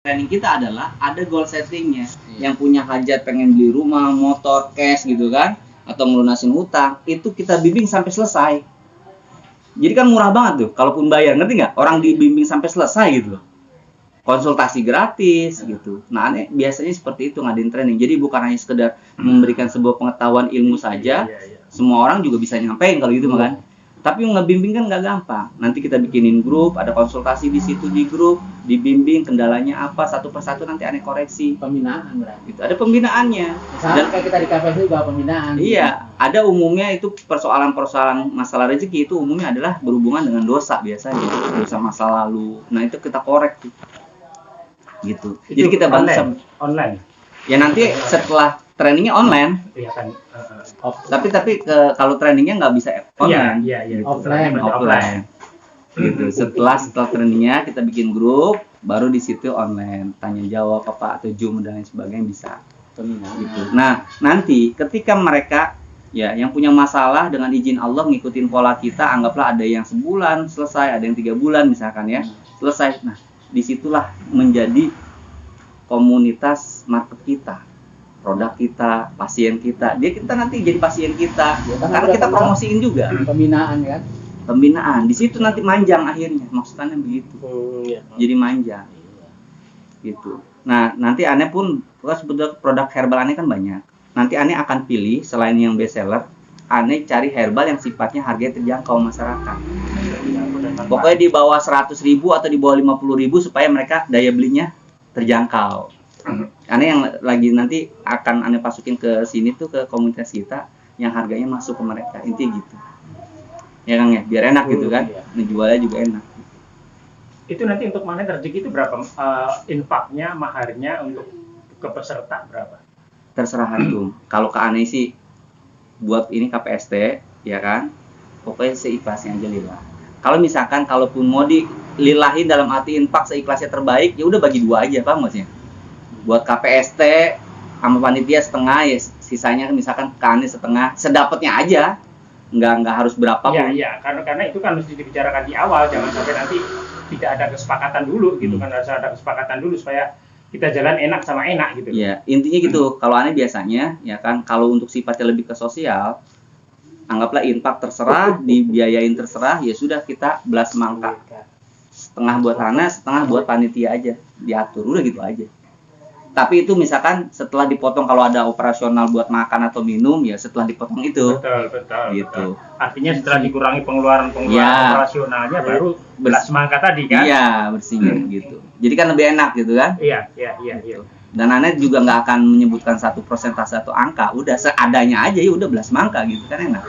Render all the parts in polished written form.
training kita adalah ada goal settingnya. Yang punya hajat pengen beli rumah, motor, cash gitu kan, atau melunasin hutang, itu kita bimbing sampai selesai. Jadi kan murah banget tuh, kalaupun bayar, ngerti nggak? Orang dibimbing sampai selesai gitu loh. Konsultasi gratis gitu. Nah, aneh biasanya seperti itu ngadain training. Jadi bukan hanya sekedar memberikan sebuah pengetahuan ilmu saja. Semua orang juga bisa nyampein kalau gitu kan. Tapi ngebimbing kan nggak gampang. Nanti kita bikinin grup, ada konsultasi di situ di grup, dibimbing kendalanya apa satu persatu nanti aneh koreksi. Pembinaan berarti. Itu ada pembinaannya. Dan kayak kita di KPS juga pembinaan. Iya, ada umumnya itu persoalan-persoalan masalah rezeki itu umumnya adalah berhubungan dengan dosa biasanya, dosa masa lalu. Nah itu kita korek tuh. Gitu. Itu jadi kita bantu online. Ya nanti setelah trainingnya online. Iya kan. Tapi kalau trainingnya nggak bisa online. Iya. Gitu. Offline. Gitu. Setelah trainingnya kita bikin grup, baru di situ online tanya jawab apa atau Zoom dan lain sebagainya bisa. Gitu. Nah nanti ketika mereka ya yang punya masalah dengan izin Allah ngikutin pola kita, anggaplah ada yang sebulan selesai, ada yang 3 bulan misalkan ya selesai. Nah disitulah menjadi komunitas market kita, produk kita, pasien kita. Kita nanti jadi pasien kita, karena kita promosiin juga. Pembinaan kan? Pembinaan. Di situ nanti manjang akhirnya, maksudnya begitu. Jadi manjang. Gitu. Nah, nanti aneh pun sebetulnya produk herbal aneh kan banyak. Nanti aneh akan pilih selain yang best seller, aneh cari herbal yang sifatnya harganya terjangkau masyarakat. Pokoknya di bawah 100.000 atau di bawah 50.000 supaya mereka daya belinya terjangkau. Aneh yang lagi nanti akan aneh masukin ke sini tuh ke komunitas kita yang harganya masuk ke mereka, intinya gitu. Ya Kang ya, biar enak gitu kan, ngejualnya juga enak. Itu nanti untuk magnet rezeki itu berapa infaknya, maharnya untuk ke peserta berapa? Terserah antum. Kalau ke aneh sih buat ini KPST ya kan, pokoknya seikhlasnya aja lillah. Kalau misalkan kalaupun mau dilillahin dalam arti infak seikhlasnya terbaik, ya udah bagi 2 aja, paham maksudnya? Buat KPST sama panitia setengah, ya sisanya misalkan ke aneh setengah, sedapatnya aja. Nggak harus berapa pun. Iya, karena itu kan mesti dibicarakan di awal, jangan sampai nanti tidak ada kesepakatan dulu gitu kan, harus ada kesepakatan dulu supaya kita jalan enak sama enak gitu. Iya, intinya gitu. Kalau aneh biasanya ya kan, kalau untuk sifatnya lebih ke sosial, anggaplah infak terserah, dibiayain terserah, ya sudah kita belas mangka. Setengah buat Hana, setengah buat panitia aja, diatur udah gitu aja. Tapi itu misalkan setelah dipotong, kalau ada operasional buat makan atau minum, ya setelah dipotong itu. Betul. Gitu. Artinya setelah dikurangi pengeluaran operasionalnya baru belas mangka tadi kan? Iya, bersihnya gitu. Jadi kan lebih enak gitu kan? Iya. Dan Anda juga nggak akan menyebutkan satu persentase atau angka, udah seadanya aja ya udah belas mangka gitu kan, enak.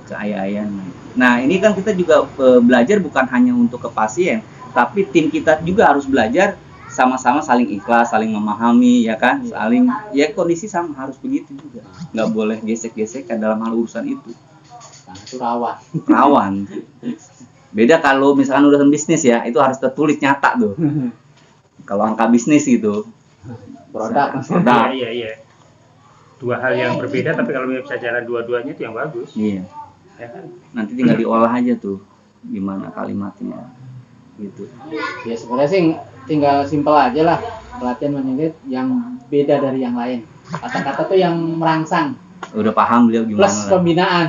Keayaan. Nah ini kan kita juga belajar bukan hanya untuk ke pasien, tapi tim kita juga harus belajar sama-sama saling ikhlas, saling memahami ya kan, saling ya kondisi sama harus begitu juga, nggak boleh gesek-gesek dalam hal urusan itu. Itu Rawan. Beda kalau misalkan urusan bisnis ya, itu harus tertulis nyata tuh. Kalau angka bisnis gitu, produk. Iya. 2 hal yang berbeda, tapi kalau bisa jalan dua-duanya itu yang bagus. Iya. Ya kan? Nanti tinggal diolah aja tuh, gimana kalimatnya, gitu. Ya sebenarnya sih tinggal simpel aja lah, pelatihan magnet yang beda dari yang lain. Kata-kata tuh yang merangsang. Udah paham beliau gimana? Plus pembinaan.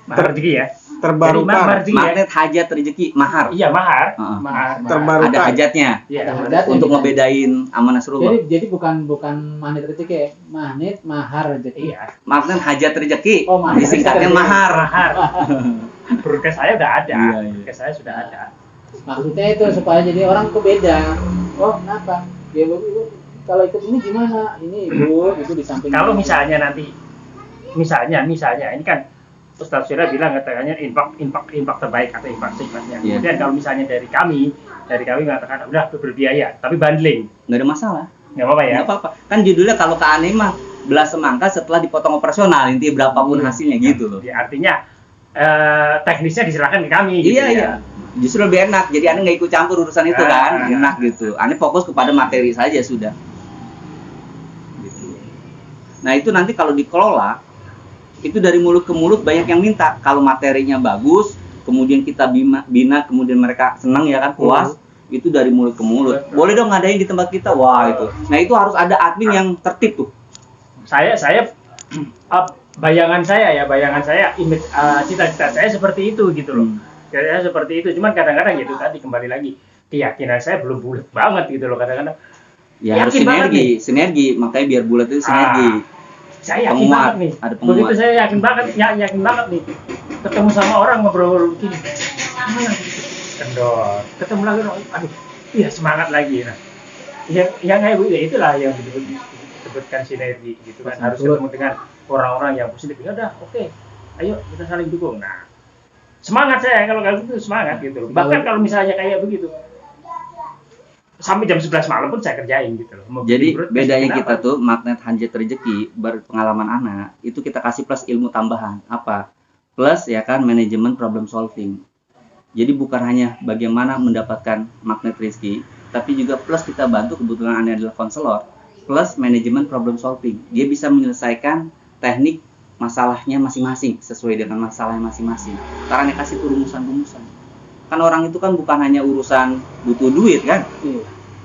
Mahar rezeki ya. Terbarukan. Magnet hajat rezeki mahar. Iya, mahar. Mahar. Terbarukan. Ada hajatnya. Iya, Ada hajatnya. Untuk ngebedain amanah Nasrullah. Jadi bukan magnet rezeki ya, magnet mahar rezeki. Iya. Magnet hajat rezeki. Oh, mahar. Disingkatnya mahar. Broadcast saya udah ada. Iya. Broadcast saya sudah ada. Maksudnya itu supaya jadi orang tuh beda. Oh, kenapa? Ya Bu, kalau ikut ini gimana? Ini Bu, itu di samping. Kalau misalnya nanti misalnya ini kan Ustaz Syira bilang katanya infak terbaik atau infak seikhlasnya. Yeah. Kemudian kalau misalnya dari kami mengatakan udah berbiaya, tapi bundling. Nggak ada masalah. Nggak apa-apa ya? Nggak apa-apa. Kan judulnya kalau ke aneh mah belas semangka setelah dipotong operasional, intinya berapapun hasilnya gitu loh. Ya, artinya teknisnya diserahkan ke kami. Gitu, Iya. ya. Justru lebih enak. Jadi aneh nggak ikut campur urusan itu kan, enak gitu. Aneh fokus kepada materi saja sudah. Gitu. Nah itu nanti kalau dikelola, itu dari mulut ke mulut banyak yang minta. Kalau materinya bagus, kemudian kita bina, kemudian mereka senang ya kan, puas. Itu dari mulut ke mulut. Boleh dong ngadain di tempat kita. Wah, itu. Nah, itu harus ada admin yang tertib tuh. Saya bayangan saya image cita-cita saya seperti itu gitu loh. Saya seperti itu. Cuman kadang-kadang itu tadi kembali lagi keyakinan saya belum bulat banget gitu loh kadang-kadang. Ya harus sinergi. Makanya biar bulat itu sinergi. Saya yakin banget nih. Begitu saya yakin banget nih. Ketemu sama orang ngobrol begini. Kendor. Ketemu lagi orang, aduh, iya semangat lagi. Nah, yang kayak begitu itulah yang disebutkan sinergi gitu kan. Harus ketemu dengan orang-orang yang positif. Ya udah, oke. Ayo kita saling dukung. Nah, semangat saya kalau gitu semangat gitu loh. Bahkan kalau misalnya kayak begitu. Sampai jam 11 malam pun saya kerjain gitu loh. Jadi bedanya kita tuh magnet Hanjat Rezeki berpengalaman anak itu kita kasih plus ilmu tambahan apa? Plus ya kan manajemen problem solving. Jadi bukan hanya bagaimana mendapatkan magnet rezeki, tapi juga plus kita bantu kebetulan Anda adalah konselor plus manajemen problem solving. Dia bisa menyelesaikan teknik masalahnya masing-masing sesuai dengan masalahnya masing-masing. Caranya kasih tuh rumusan-rumusan. Kan orang itu kan bukan hanya urusan butuh duit kan,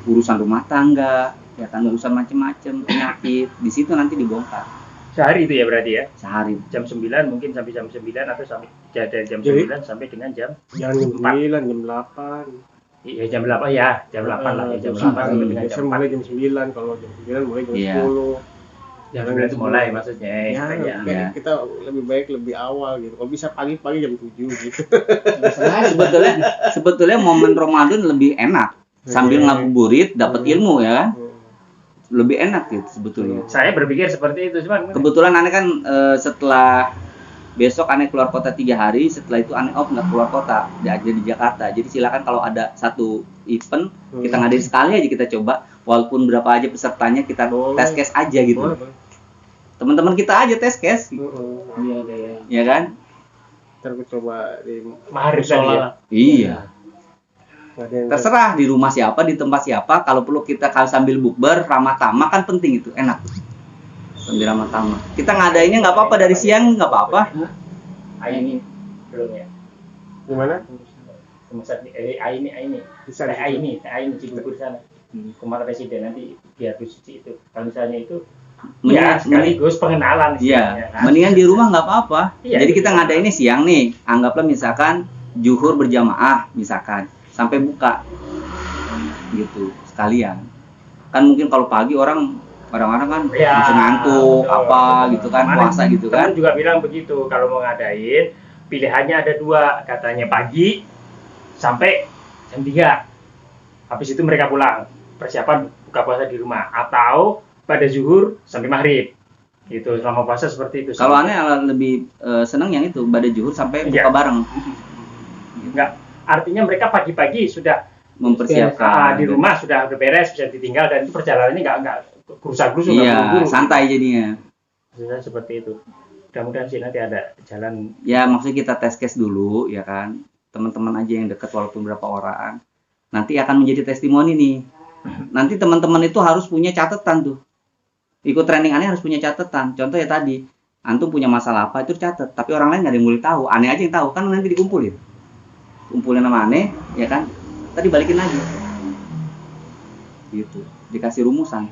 urusan rumah tangga, ya kan urusan macam-macam penyakit, di situ nanti dibongkar. Sehari itu ya berarti ya? Sehari. Jam 9 mungkin sampai jam 9 atau sampai dari jam 9 sampai dengan jam 9, jam 8. Iya jam 8 ya, jam 8 lah ya, jam 8 sampai dengan jam 4. Mulai jam 9, kalau jam 9 mulai jam 10. Jam 9 itu mulai maksudnya ya. Kita lebih baik lebih awal gitu. Kalau bisa pagi-pagi jam 7 gitu. sebetulnya momen Ramadan lebih enak. Sambil ngabuburit dapat ilmu ya kan. Lebih enak gitu sebetulnya. Saya berpikir seperti itu cuman kebetulan aneh kan setelah besok aneh keluar kota 3 hari, setelah itu aneh off nggak keluar kota, aja di Jakarta. Jadi silakan kalau ada satu event kita ngadain sekali aja kita coba, walaupun berapa aja pesertanya kita test case aja gitu. Teman-teman kita aja test case. Iya kan? Ntar gue coba di Maharif tadi ya? Iya. Terserah di rumah siapa, di tempat siapa. Kalau perlu kita sambil bukber, ramah tamah kan penting itu, enak. Sambil ramah tamah. Kita ngadainnya nggak apa-apa dari siang nggak apa-apa. Ini belum ya? Gimana? Ini. Bisa ini Cibubur sana. Kemarin presiden nanti biar suci itu. Kalau misalnya itu sekaligus pengenalan. Iya. Mendingan di rumah nggak apa-apa. Iya, jadi kita ngadainnya siang nih. Anggaplah misalkan zuhur berjamaah misalkan sampai buka gitu sekalian. Kan mungkin kalau pagi orang kan masih ngantuk gitu kan, puasa gitu kan. Juga bilang begitu kalau mau ngadain pilihannya ada 2, katanya pagi sampai jam 3. Habis itu mereka pulang persiapan buka puasa di rumah atau pada zuhur sampai maghrib. Gitu selama puasa seperti itu. Kalau aneh lebih seneng yang itu pada zuhur sampai buka bareng. Enggak, artinya mereka pagi-pagi sudah mempersiapkan di rumah sudah beres bisa ditinggal dan itu perjalanannya enggak gerusak-gerusuk. Iya, santai jadinya. Seperti itu. Mudah-mudahan sih nanti ada jalan. Ya maksudnya kita test case dulu ya kan. Teman-teman aja yang dekat walaupun berapa orang. Nanti akan menjadi testimoni nih. Nanti teman-teman itu harus punya catatan tuh. Ikut training aneh harus punya catatan. Contoh ya tadi, antum punya masalah apa itu catat. Tapi orang lain nggak ada yang boleh tahu. Aneh aja yang tahu kan nanti dikumpulin. Kumpulin sama aneh, ya kan? Tadi balikin lagi. Gitu. Dikasih rumusan.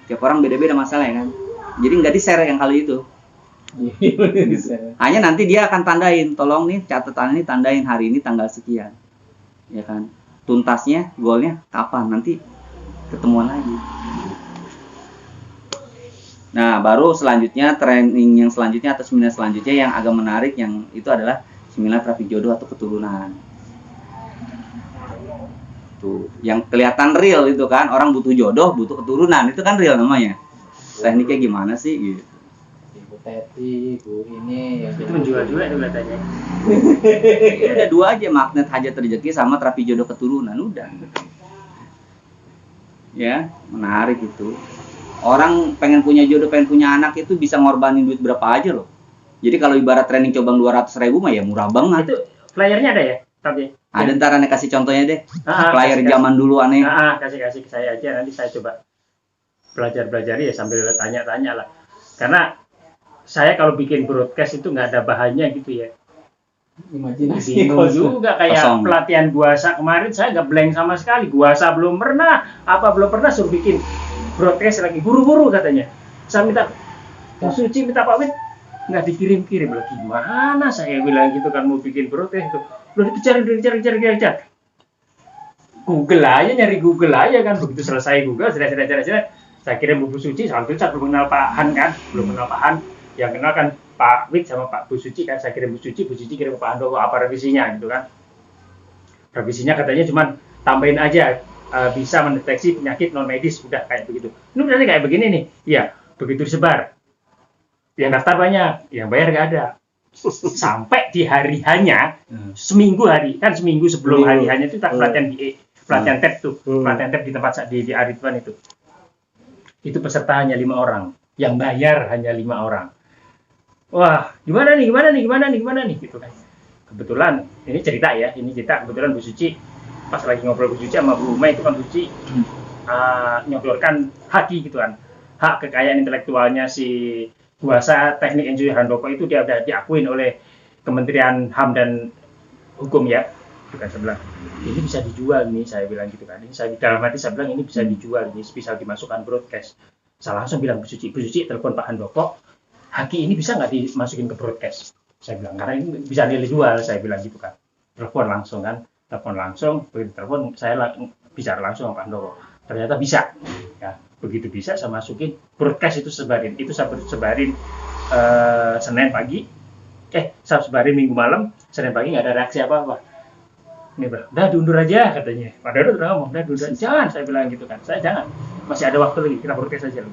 Tiap orang beda-beda masalah ya kan. Jadi nggak di-share yang kali itu. Gitu. Hanya nanti dia akan tandain, tolong nih catatan ini tandain hari ini tanggal sekian. Ya kan? Tuntasnya, goalnya kapan? Nanti ketemuan lagi. Nah, baru selanjutnya training yang selanjutnya atau seminar selanjutnya yang agak menarik yang itu adalah seminar terapi jodoh atau keturunan. Tuh, yang kelihatan real itu kan, orang butuh jodoh, butuh keturunan, itu kan real namanya. Tekniknya gimana sih gitu. Ibu Teti, Bu ini itu menjual-jual itu kelihatannya. Ada 2 aja, magnet hajat rezeki sama terapi jodoh keturunan, udah. Ya, menarik itu. Orang pengen punya jodoh, pengen punya anak itu bisa ngorbanin duit berapa aja loh. Jadi kalau ibarat training cobaan 200.000 mah ya murah banget. Itu flyernya ada ya? Tapi ada, ntar aneh kasih contohnya deh. Flyer zaman dulu aneh. Kasih ke saya aja, nanti saya coba belajar ya sambil tanya-tanya lah. Karena saya kalau bikin broadcast itu nggak ada bahannya gitu ya. Imajinasi bingung juga kayak Kosong. pelatihan guasa kemarin saya nggak blank sama sekali. Guasa belum pernah, belum pernah suruh bikin broadcast lagi. Buru-buru katanya. Saya minta Bu Suci, minta Pak Wid, nggak dikirim-kirim lagi. Gimana saya bilang gitu kan mau bikin broadcast itu. Udah dikejar. Google aja, nyari Google aja kan. Begitu selesai Google, saya kirim Bu Suci. Sambil saya belum kenal Pak Han kan, belum kenal Pak Han. Yang kenal kan Pak Wid sama Pak Bu Suci kan. Saya kirim Bu Suci kirim ke Pak Handoko apa revisinya gitu kan. Revisinya katanya cuman tambahin aja bisa mendeteksi penyakit non medis, udah kayak begitu. Ini berarti kayak begini nih. Iya, begitu disebar. Yang daftar banyak, yang bayar nggak ada. Sampai di hari hanya seminggu sebelum hari hanya itu kita pelatihan TEP tuh, pelatihan TEP di tempat di Aritwan itu peserta hanya 5 orang, yang bayar hanya 5 orang. Wah, gimana nih gitu kan. Kebetulan ini cerita kebetulan Bu Suci pas lagi ngobrol Bu Suci sama Bu Umay itu kan Bu Suci nyodorkan haki gitu kan, hak kekayaan intelektualnya si Guasa Teknik Engineer Handoko itu dia udah diakuin oleh Kementerian HAM dan Hukum ya. Bukan saya bilang ini bisa dijual nih, saya bilang gitu kan. Ini saya dalam hati saya bilang ini bisa dijual, ini bisa dimasukkan broadcast. Saya langsung bilang Bu Suci telepon Pak Handoko, haki ini bisa nggak dimasukin ke broadcast? Saya bilang karena ini bisa nilai jual, saya bilang gitu kan. Telepon langsung, begitu telepon saya bicara langsung sama Pak Handoko. Ternyata bisa. Ya, begitu bisa saya masukin broadcast itu sebarin Senin pagi, saya sebarin Minggu malam, Senin pagi nggak ada reaksi apa-apa. Ini udah diundur aja katanya. Pak Dado udah ngomong, udah diundur. Jangan, saya bilang gitu kan. Saya jangan. Masih ada waktu lagi, kita broadcast aja.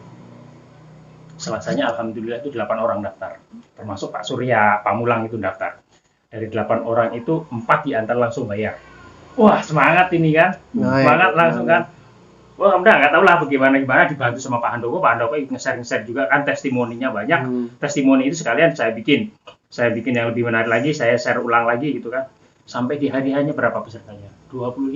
Selasanya alhamdulillah itu 8 orang daftar. Termasuk Pak Surya Pamulang itu daftar. Dari 8 orang itu 4 diantar langsung bayar. Wah, semangat ini kan. Semangat langsung kan. Wah, udah nggak tahu lah bagaimana dibantu sama Pak Handoko. Pak Handoko nge-share juga kan testimoninya banyak. Testimoni itu sekalian saya bikin yang lebih menarik lagi, saya share ulang lagi gitu kan. Sampai di hari hanya berapa pesertanya? 25.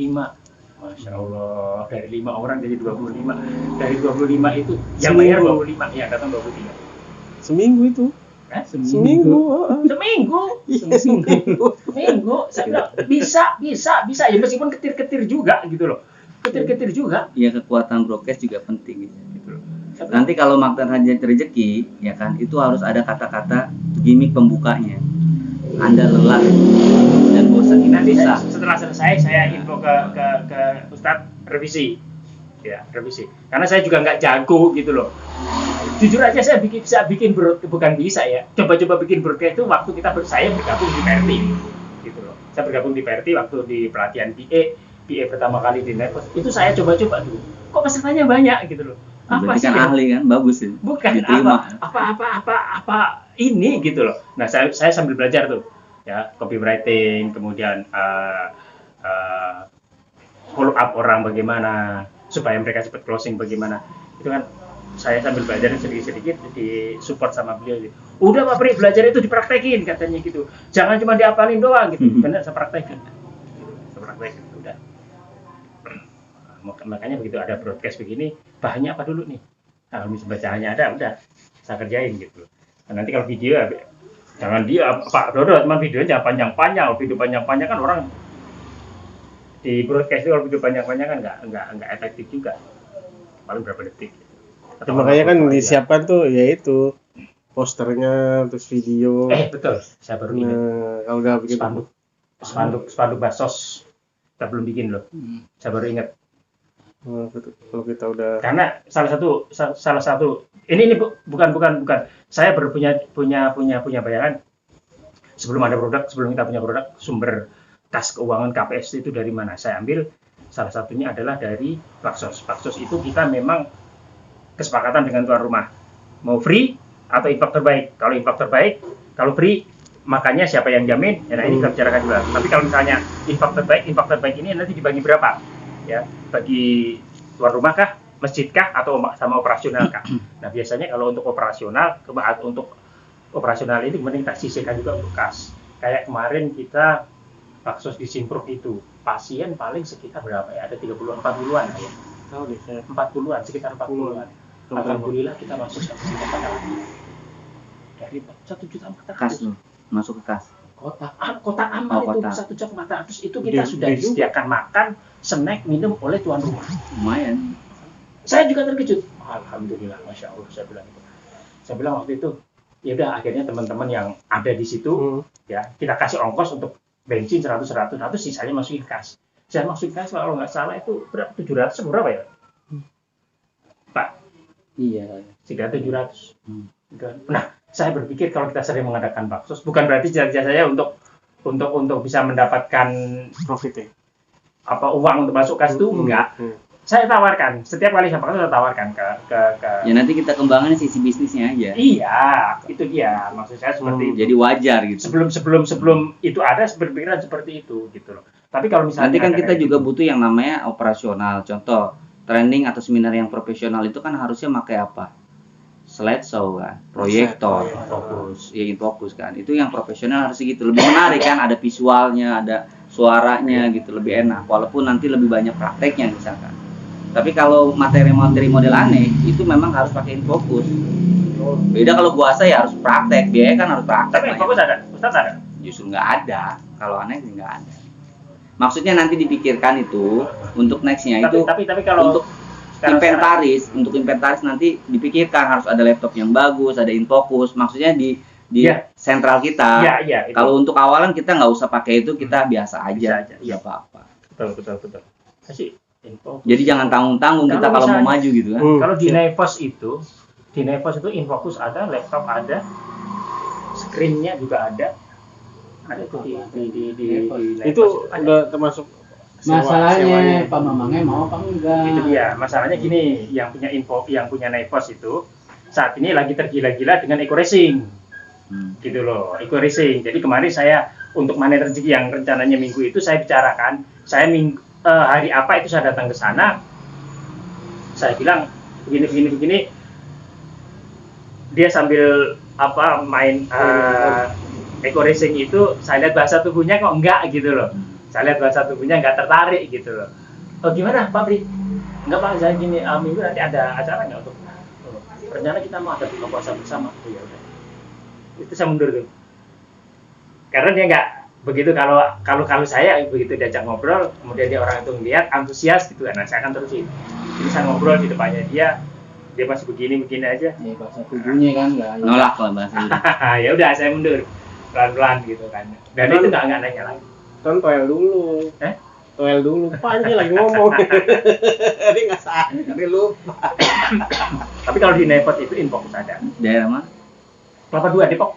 Masya Allah, dari 5 orang jadi 25. Dari 25 itu yang bayar 25, ya datang 23. Seminggu itu. Seminggu. Saya bilang bisa. Ya meskipun ketir-ketir juga gitu loh. Ketir-ketir juga. Ya kekuatan broadcast juga penting gitu loh. Nanti kalau Maktan Hajat Rezeki ya kan itu harus ada kata-kata gimmick pembukanya. Anda lelah dan bosan ini nanti bisa. Setelah selesai saya info ke Ustadz revisi. Ya, revisi. Karena saya juga nggak jago gitu loh. Jujur aja saya bisa bikin bukan bisa ya. Coba-coba bikin broadcast itu waktu saya bergabung di PRT gitu loh. Saya bergabung di PRT waktu di pelatihan PA pertama kali di Netflix. Itu saya coba-coba dulu. Kok pesertanya banyak gitu loh. Apa sih kan ahli kan bagus ya. Bukan apa ini gitu loh. Nah, saya sambil belajar tuh ya, copywriting, kemudian follow up orang bagaimana supaya mereka cepat closing bagaimana. Itu kan saya sambil belajar sedikit-sedikit di support sama beliau gitu. Udah Pak Pri, belajar itu dipraktekin katanya gitu. Jangan cuma dihafalin doang gitu. Benar, saya praktekin. Udah. Makanya begitu ada broadcast begini, bahannya apa dulu nih? Nah, kalau misalnya bacaannya ada, udah saya kerjain gitu. Nah, nanti kalau video jangan dia Pak Dodo, teman videonya jangan panjang-panjang. Video panjang-panjang kan orang di broadcast itu kalau video panjang-panjang kan nggak efektif juga. Paling berapa detik. Atau makanya kan disiapkan tuh yaitu posternya terus video. Betul. Saya baru ingat. Kalau udah bikin spanduk basos kita belum bikin loh. Saya baru ingat. Kalau kita udah karena salah satu ini bukan saya baru punya bayangan sebelum kita punya produk, sumber kas keuangan KPS itu dari mana saya ambil. Salah satunya adalah dari Paksos itu kita memang kesepakatan dengan tuan rumah mau free atau infak terbaik. Kalau infak terbaik, kalau free makanya siapa yang jamin ya, nah ini kita bicarakan juga. Tapi kalau misalnya infak terbaik ini nanti dibagi berapa ya, bagi tuan rumah kah, masjid kah, atau sama operasional kah. Nah biasanya kalau untuk operasional ini kemudian kita sisihkan juga untuk kas. Kayak kemarin kita Paksos di Simpruk itu pasien paling sekitar berapa ya, ada 40-an ya, tahu deh saya 40-an, sekitar 40-an. Alhamdulillah kita masuk 1 juta lagi dari 1 juta 400 Kas tuh, masuk ke kas. kotak amal itu kotak. satu jam makan. Terus itu kita sudah disediakan makan, snack, minum oleh tuan rumah. Lumayan. Saya juga terkejut. Alhamdulillah, masya Allah, saya bilang itu. Saya bilang waktu itu, ya udah akhirnya teman-teman yang ada di situ, ya kita kasih ongkos untuk bensin 100, sisanya masukin kas. Saya masukin kas kalau nggak salah itu berapa? 700 berapa ya? Pak? Iya. Sekitar 700. Nah, saya berpikir kalau kita sering mengadakan baksos, bukan berarti cita-cita saya untuk bisa mendapatkan Profit ya. uang untuk masuk kas itu enggak. Saya tawarkan setiap kali saya baksos saya tawarkan ke Ya nanti kita kembangkan sisi bisnisnya aja. Iya, itu dia maksud saya seperti itu. Jadi wajar gitu. Sebelum itu ada berpikiran seperti itu gitu loh. Tapi kalau misalnya Nanti kan kita juga butuh yang namanya operasional. Contoh, training atau seminar yang profesional itu kan harusnya pakai apa? Slideshow kan, proyektor, fokus, ya fokus kan. Itu yang profesional harus gitu. Lebih menarik kan, ada visualnya, ada suaranya gitu, lebih enak. Walaupun nanti lebih banyak prakteknya misalkan. Tapi kalau materi-materi model aneh itu memang harus pakai infokus. Beda kalau gua ya harus praktek, dia kan harus praktek. Tapi infokus ada, Ustaz ada? Justru nggak ada. Kalau aneh sih nggak ada. Maksudnya nanti dipikirkan itu untuk nextnya itu. Tapi kalau untuk inventaris nanti dipikirkan harus ada laptop yang bagus, ada infokus. Maksudnya di sentral kita. Iya. Kalau untuk awalan kita nggak usah pakai itu, kita biasa aja. Iya apa-apa. Betul. Kasih. Jadi jangan tanggung-tanggung kita kalau mau maju gitu kan. Kalau di Nevos itu infokus ada, laptop ada, screen-nya juga ada tuh di itu udah termasuk masalahnya Pak Mamangnya mau apa enggak? Itu dia. Masalahnya gini, yang punya Nevos itu saat ini lagi tergila-gila dengan eco racing. Gitu loh, eco racing. Jadi kemarin saya untuk Money Rezeki yang rencananya minggu itu saya bicarakan, hari apa itu saya datang ke sana, saya bilang begini, dia sambil main eco racing itu, saya lihat bahasa tubuhnya kok enggak gitu loh, saya lihat bahasa tubuhnya enggak tertarik gitu loh. Oh gimana Pak Pri? Enggak Pak, saya gini, minggu nanti ada acara nggak untuk rencana kita mau ada buka puasa bersama. Oh ya udah, itu saya mundur tuh, karena dia enggak begitu. Kalau saya begitu diajak ngobrol, kemudian dia orang itu ngeliat antusias gitu, nah saya akan terusin. Jadi saya ngobrol di depannya dia masih begini aja. Ya bahasa tubuhnya kan nggak. Nolak lah bahasa itu. Ya udah saya mundur pelan-pelan gitu kan. Dan itu nggak nanya lagi. Kan toel dulu. Toel dulu. Pak ini lagi ngomong. Ini nggak sadar, ini lupa. Tapi kalau di Nepot itu infokus ada. Daerah mana? Kelapa 2 Depok.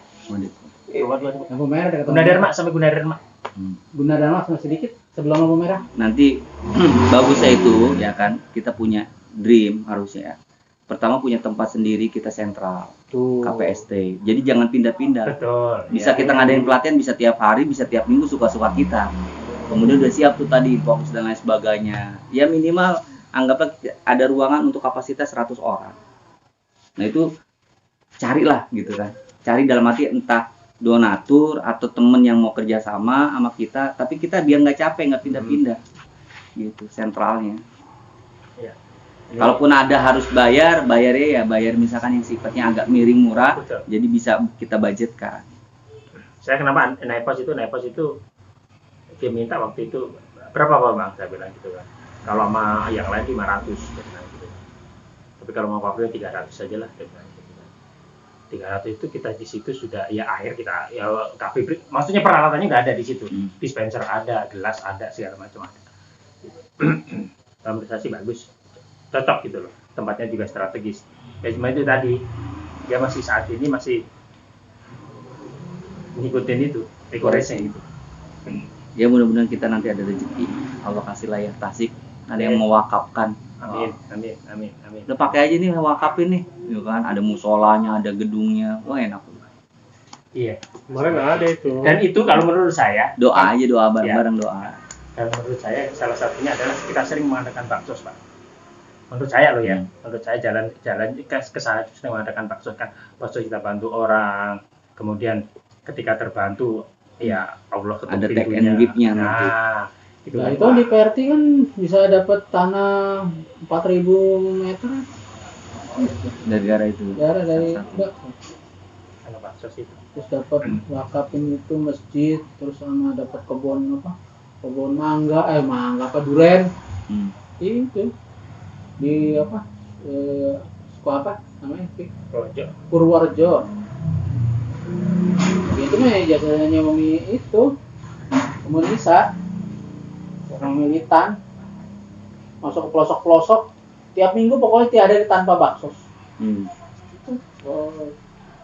Lampu merah dekat Gunadarma sampai Gunadarma. Gunadarma masih sedikit sebelum lampu merah. Nanti bagusnya itu ya kan, kita punya dream harusnya ya. Pertama punya tempat sendiri, kita sentral. KPST. Jadi jangan pindah-pindah. Betul. Bisa kita ngadain pelatihan, bisa tiap hari, bisa tiap minggu, suka-suka kita. Kemudian udah siap tuh tadi fokus dan lain sebagainya. Ya minimal anggaplah ada ruangan untuk kapasitas 100 orang. Nah itu carilah gitu kan. Cari dalam arti entah donatur atau temen yang mau kerja sama kita, tapi kita biar nggak capek, nggak pindah-pindah gitu sentralnya. Ya. Kalaupun ada harus bayar ya bayar misalkan yang sifatnya agak miring murah. Betul. Jadi bisa kita budgetkan. Saya kenapa Nepos itu dia minta waktu itu berapa Pak Bang, saya bilang gitu kan. Kalau sama yang lain 500 gitu. Tapi kalau mau Pak 300 saja lah gitu. 300 itu kita di situ sudah ya air kita ya kafe, maksudnya peralatannya nggak ada di situ, dispenser ada, gelas ada, segala macam ada. Menurut saya sih bagus, cocok gitu loh, tempatnya juga strategis. Ya cuma itu tadi dia masih saat ini masih ngikutin itu eco racing itu. Ya mudah-mudahan kita nanti ada rezeki, Allah kasih layak Tasik, ada yang mewakafkan. Amin. Udah pakai aja nih wakafin nih, gitu kan? Ada musolanya, ada gedungnya, wah enak. Iya. Kemarin ada itu. Dan itu kalau menurut saya doa aja, doa bareng-bareng doa. Dan menurut saya salah satunya adalah kita sering mengadakan baksos Pak. Menurut saya loh ya, menurut saya jalan ke sana sering mengadakan baksos kan, baksos kita bantu orang, kemudian ketika terbantu ya Allah ketuk ada pintunya. take and give-nya nanti. Nah, itu di PRT kan bisa dapat tanah 4.000 meter. Dari itu. Dari Karena bansos itu. Terus dapat wakafin itu masjid, terus sama dapat kebun mangga duren. Itu di sekolah apa namanya? Purworejo. Itu mah jasanya itu komunisa, orang militan, masuk ke pelosok-pelosok, tiap minggu pokoknya tiada hari tanpa bakso.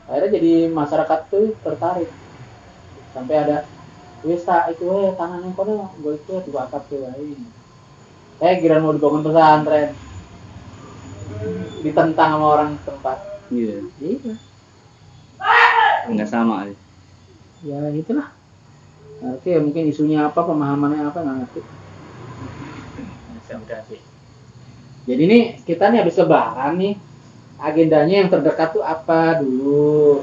Akhirnya jadi masyarakat tuh tertarik, sampai ada itu tangan yang kono gue itu dibakar tuh lain. Kira mau dibangun pesantren, ditentang sama orang tempat. Iya. Nggak sama. Ya gitulah. Nanti ya mungkin isunya apa, pemahamannya apa nggak ngerti. Udah sih. Jadi nih kita nih habis lebaran nih, agendanya yang terdekat tuh apa dulu.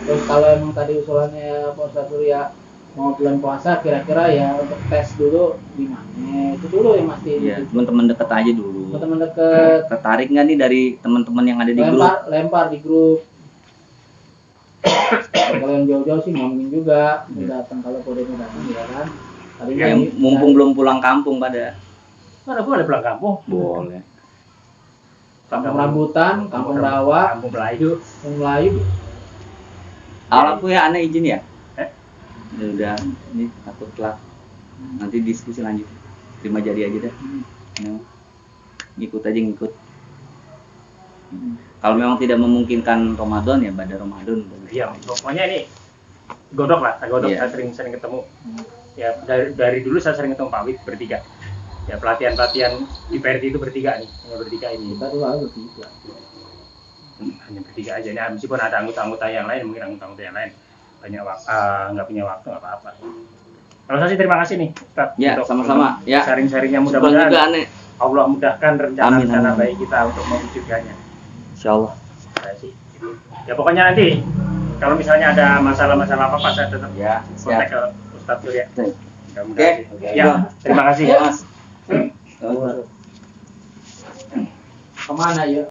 Terus kalau emang tadi usulannya Pak Ustadz Surya mau bulan puasa, kira-kira ya untuk tes dulu di mana? Itu dulu yang mesti. Iya, teman-teman deket aja dulu. Teman-teman deket. Tertarik nggak nih dari teman-teman yang ada di grup? Lempar di grup. Kalau yang jauh-jauh sih ngomongin juga, datang kalau kode datang ya kan. Ya, mumpung belum pulang kampung pada. Mana boleh pulang kampung? Boleh. Kampung Rambutan, Kampung Rawa, Kampung Melayu. Aku ya aneh izin ya. Udah, ini takut telat. Nanti diskusi lanjut. Terima jadi aja dah. Ngikut aja. Kalau memang tidak memungkinkan Ramadan ya pada Ramadan. Iya, pokoknya ini godok. Iya. Saya sering ketemu. Ya dari dulu saya sering ketemu Pak Wid bertiga. Ya pelatihan di PRT itu bertiga nih, hanya bertiga ini. Kita dulu bertiga. Hanya bertiga aja. Nah, meskipun ada anggota-anggota yang lain, mungkin anggota-anggota yang lain nggak punya waktu nggak apa-apa. Kalau saya sih terima kasih nih, Ustaz. Ya, sama-sama. Ya. Sharing-sharingnya Mudah-mudahan mudah-mudahan Allah mudahkan rencana-rencana Amin. baik kita untuk mewujudkannya. Insyaallah. Saya sih. Ya pokoknya nanti kalau misalnya ada masalah-masalah apa saya tetap Ya, kontak siap. ke Ustadz Surya. Oke. Ya, terima kasih. Mas. Kemana ya?